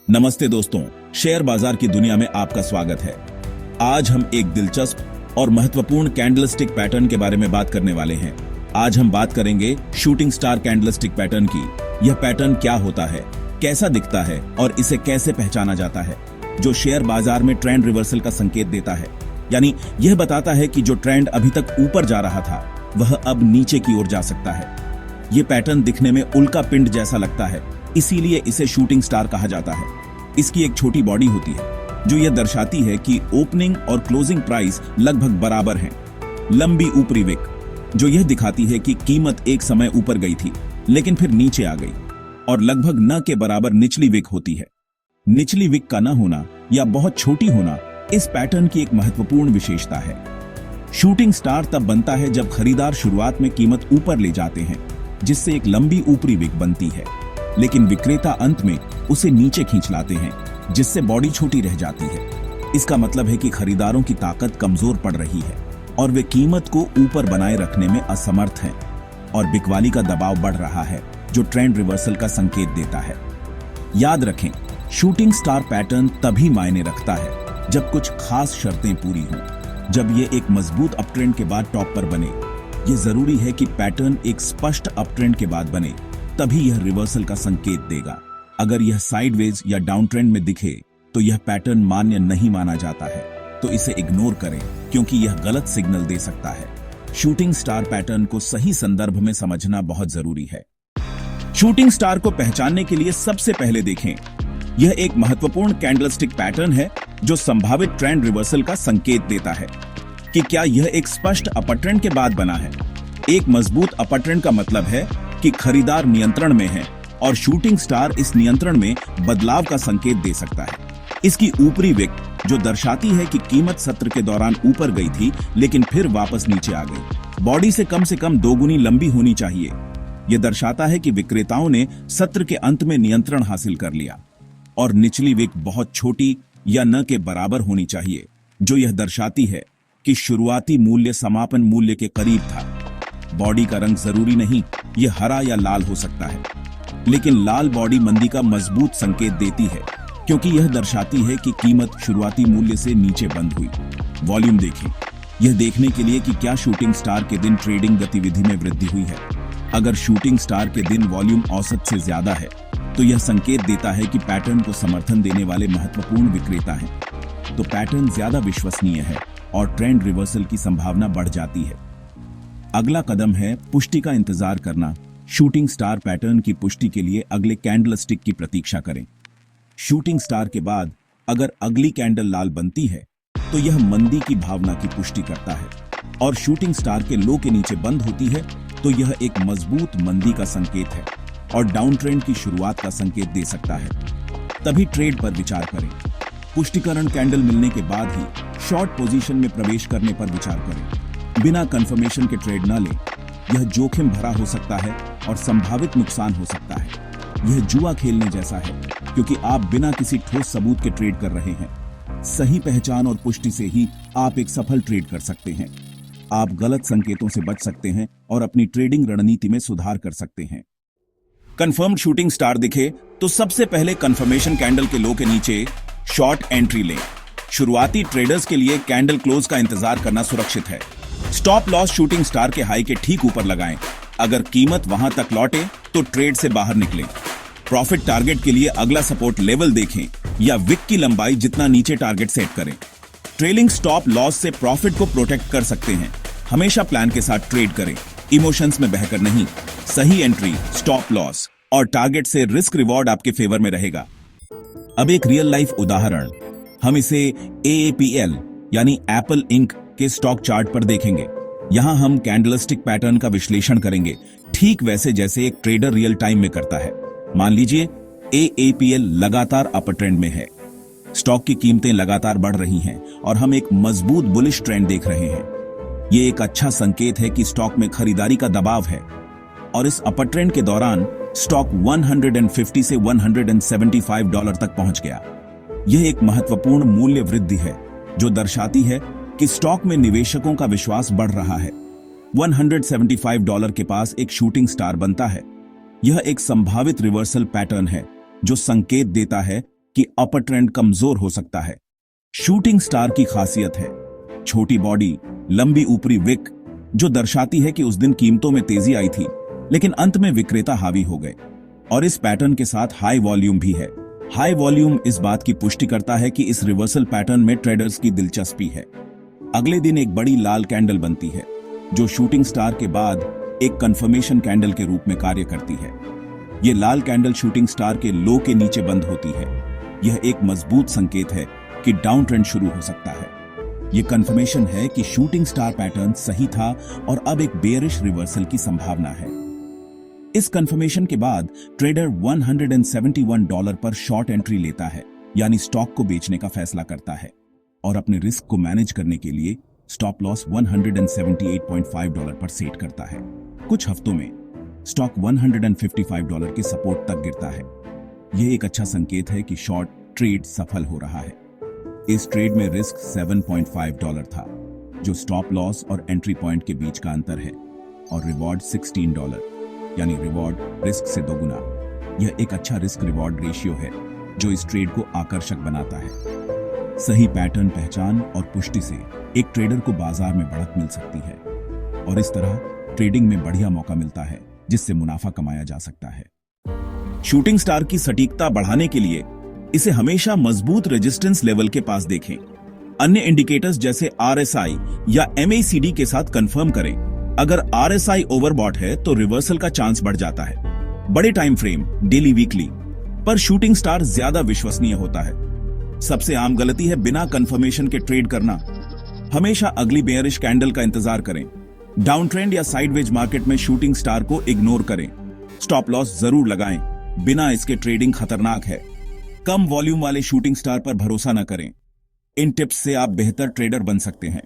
नमस्ते दोस्तों, शेयर बाजार की दुनिया में आपका स्वागत है। आज हम एक दिलचस्प और महत्वपूर्ण कैंडलस्टिक पैटर्न के बारे में बात करने वाले हैं। आज हम बात करेंगे शूटिंग स्टार कैंडलस्टिक पैटर्न की। यह पैटर्न क्या होता है, कैसा दिखता है और इसे कैसे पहचाना जाता है, जो शेयर बाजार में ट्रेंड रिवर्सल का संकेत देता है। यानी यह बताता है कि जो ट्रेंड अभी तक ऊपर जा रहा था वह अब नीचे की ओर जा सकता है। यह पैटर्न दिखने में उल्का पिंड जैसा लगता है, इसीलिए इसे शूटिंग स्टार कहा जाता है। इसकी एक छोटी बॉडी होती है जो यह दर्शाती है कि ओपनिंग और क्लोजिंग प्राइस लगभग बराबर हैं। लंबी ऊपरी विक जो यह दिखाती है कि कीमत एक समय ऊपर गई थी लेकिन फिर नीचे आ गई, और लगभग न के बराबर निचली विक होती है। निचली विक का न होना या बहुत छोटी होना इस पैटर्न की एक महत्वपूर्ण विशेषता है। शूटिंग स्टार तब बनता है जब खरीदार शुरुआत में कीमत ऊपर ले जाते हैं, जिससे एक लंबी ऊपरी विक बनती है, लेकिन विक्रेता अंत में उसे नीचे खींच लाते हैं, जिससे बॉडी छोटी रह जाती है। इसका मतलब है कि खरीदारों की ताकत कमजोर पड़ रही है और वे कीमत को ऊपर बनाए रखने में असमर्थ हैं, और बिकवाली का दबाव बढ़ रहा है, जो ट्रेंड रिवर्सल का संकेत देता है। याद रखें, शूटिंग स्टार पैटर्न तभी मायने रखता है जब कुछ खास शर्तें पूरी हों। जब ये एक मजबूत अपट्रेंड के बाद टॉप पर बने, ये जरूरी है कि पैटर्न एक स्पष्ट अपट्रेंड के बाद बने, तभी यह रिवर्सल का संकेत देगा। अगर यह साइडवेज या डाउन ट्रेंड में दिखे तो यह पैटर्न मान्य नहीं माना जाता है, तो इसे इग्नोर करें क्योंकि यह गलत सिग्नल दे सकता है। शूटिंग स्टार पैटर्न को सही संदर्भ में समझना बहुत जरूरी है। शूटिंग स्टार को पहचानने के लिए सबसे पहले देखें, यह एक महत्वपूर्ण कैंडलस्टिक पैटर्न है जो संभावित ट्रेंड रिवर्सल का संकेत देता है कि क्या यह एक स्पष्ट अपर ट्रेंड के बाद बना है। एक मजबूत अपर ट्रेंड का मतलब है कि खरीदार नियंत्रण में है, और शूटिंग स्टार इस नियंत्रण में बदलाव का संकेत दे सकता है। इसकी ऊपरी विक जो दर्शाती है कि कीमत सत्र के दौरान ऊपर गई थी लेकिन फिर वापस नीचे आ गई, बॉडी से कम दोगुनी लंबी होनी चाहिए। यह दर्शाता है कि विक्रेताओं ने सत्र के अंत में नियंत्रण हासिल कर लिया। और निचली विक बहुत छोटी या न के बराबर होनी चाहिए, जो यह दर्शाती है कि शुरुआती मूल्य समापन मूल्य के करीब था। बॉडी का रंग जरूरी नहीं, यह हरा या लाल हो सकता है, लेकिन लाल बॉडी मंदी का मजबूत संकेत देती है, क्योंकि यह दर्शाती है कि कीमत शुरुआती मूल्य से नीचे बंद हुई। वॉल्यूम देखें, यह देखने के लिए कि क्या शूटिंग स्टार के दिन ट्रेडिंग गतिविधि में वृद्धि हुई है। अगर शूटिंग स्टार के दिन वॉल्यूम औसत से ज्यादा है तो यह संकेत देता है कि पैटर्न को समर्थन देने वाले महत्वपूर्ण विक्रेता हैं। तो पैटर्न ज्यादा विश्वसनीय है और ट्रेंड रिवर्सल की संभावना बढ़ जाती है। अगला कदम है पुष्टि का इंतजार करना। शूटिंग स्टार पैटर्न की पुष्टि के लिए अगले कैंडलस्टिक की प्रतीक्षा करें। शूटिंग स्टार के बाद अगर अगली कैंडल लाल बनती है तो यह मंदी की भावना की पुष्टि करता है, और शूटिंग स्टार के लो के नीचे बंद होती है तो यह एक मजबूत मंदी का संकेत है और डाउन ट्रेंड की शुरुआत का संकेत दे सकता है। तभी ट्रेड पर विचार करें। पुष्टिकरण कैंडल मिलने के बाद ही शॉर्ट पोजीशन में प्रवेश करने पर विचार करें। बिना कंफर्मेशन के ट्रेड न लें, यह जोखिम भरा हो सकता है और संभावित नुकसान हो सकता है। यह जुआ खेलने जैसा है, क्योंकि आप बिना किसी ठोस सबूत के ट्रेड कर रहे हैं। सही पहचान और पुष्टि से ही आप एक सफल ट्रेड कर सकते हैं। आप गलत संकेतों से बच सकते हैं और अपनी ट्रेडिंग रणनीति में सुधार कर सकते हैं। कंफर्म्ड शूटिंग स्टार दिखे तो सबसे पहले कंफर्मेशन कैंडल के लो के नीचे शॉर्ट एंट्री लें। शुरुआती ट्रेडर्स के लिए कैंडल क्लोज का इंतजार करना सुरक्षित है। स्टॉप लॉस शूटिंग स्टार के हाई के ठीक ऊपर लगाएं। अगर कीमत वहां तक लौटे तो ट्रेड से बाहर निकलें। प्रॉफिट टारगेट के लिए अगला सपोर्ट लेवल देखें या विक की लंबाई जितना नीचे टारगेट सेट करें। ट्रेलिंग स्टॉप लॉस से प्रॉफिट को प्रोटेक्ट कर सकते हैं। हमेशा प्लान के साथ ट्रेड करें, इमोशंस में बहकर नहीं। सही एंट्री, स्टॉप लॉस और टारगेट से रिस्क रिवॉर्ड आपके फेवर में रहेगा। अब एक रियल लाइफ उदाहरण, हम इसे AAPL यानी एप्पल इंक के स्टॉक चार्ट पर देखेंगे। यहां हम कैंडलस्टिक पैटर्न का विश्लेषण करेंगे, ठीक वैसे जैसे एक ट्रेडर रियल टाइम में करता है। मान लीजिए AAPL लगातार अपर ट्रेंड में है, स्टॉक की कीमतें लगातार बढ़ रही हैं और हम एक मजबूत बुलिश ट्रेंड देख रहे हैं। यह एक अच्छा संकेत है कि स्टॉक में खरीदारी का दबाव है, और इस अपर ट्रेंड के दौरान स्टॉक 150 से $175 तक पहुंच गया। यह एक महत्वपूर्ण मूल्य वृद्धि है जो दर्शाती है कि स्टॉक में निवेशकों का विश्वास बढ़ रहा है। $175 के पास एक शूटिंग स्टार बनता है। यह एक संभावित रिवर्सल पैटर्न है जो संकेत देता है कि अपर ट्रेंड कमजोर हो सकता है। शूटिंग स्टार की खासियत है छोटी बॉडी, लंबी ऊपरी विक, जो दर्शाती है कि उस दिन कीमतों में तेजी आई थी, लेकिन अंत में विक्रेता हावी हो गए। और इस पैटर्न के साथ हाई वॉल्यूम भी है। हाई वॉल्यूम इस बात की पुष्टि करता है कि इस रिवर्सल पैटर्न में ट्रेडर्स की दिलचस्पी है। अगले दिन एक बड़ी लाल कैंडल बनती है, जो शूटिंग स्टार के बाद एक कंफर्मेशन कैंडल के रूप में कार्य करती है। यह लाल कैंडल शूटिंग स्टार के लो के नीचे बंद होती है। यह एक मजबूत संकेत है कि डाउन ट्रेंड शुरू हो सकता है। यह कंफर्मेशन है कि शूटिंग स्टार पैटर्न सही था और अब एक बेयरिश रिवर्सल की संभावना है। इस कंफर्मेशन के बाद ट्रेडर $171 पर शॉर्ट एंट्री लेता है, यानी स्टॉक को बेचने का फैसला करता है और अपने रिस्क को मैनेज करने के लिए स्टॉप लॉस $178.5 पर सेट करता है। कुछ हफ्तों में स्टॉक $155 के सपोर्ट तक गिरता है। यह एक अच्छा संकेत है कि शॉर्ट ट्रेड सफल हो रहा है। इस ट्रेड में रिस्क $7.5 था, जो स्टॉप लॉस और एंट्री पॉइंट के बीच का अंतर है, और रिवॉर्ड $16, यानी रिवॉर्ड रिस्क से दोगुना। यह एक अच्छा रिस्क रिवॉर्ड रेशियो है, जो इस ट्रेड को आकर्षक बनाता है। सही पैटर्न पहचान और पुष्टि से एक ट्रेडर को बाजार में बढ़त मिल सकती है, और इस तरह ट्रेडिंग में बढ़िया मौका मिलता है जिससे मुनाफा कमाया जा सकता है। शूटिंग स्टार की सटीकता बढ़ाने के लिए इसे हमेशा मजबूत रेजिस्टेंस लेवल के पास देखें। अन्य इंडिकेटर्स जैसे RSI या MACD के साथ कंफर्म करें। अगर RSI ओवरबॉट है तो रिवर्सल का चांस बढ़ जाता है। बड़े टाइम फ्रेम, डेली, वीकली पर शूटिंग स्टार ज्यादा विश्वसनीय होता है। सबसे आम गलती है बिना कंफर्मेशन के ट्रेड करना। हमेशा अगली बेयरिश कैंडल का इंतजार करें। डाउन ट्रेंड या साइडवेज मार्केट में शूटिंग स्टार को इग्नोर करें। स्टॉप लॉस जरूर लगाएं, बिना इसके ट्रेडिंग खतरनाक है। कम वॉल्यूम वाले शूटिंग स्टार पर भरोसा न करें। इन टिप्स से आप बेहतर ट्रेडर बन सकते हैं।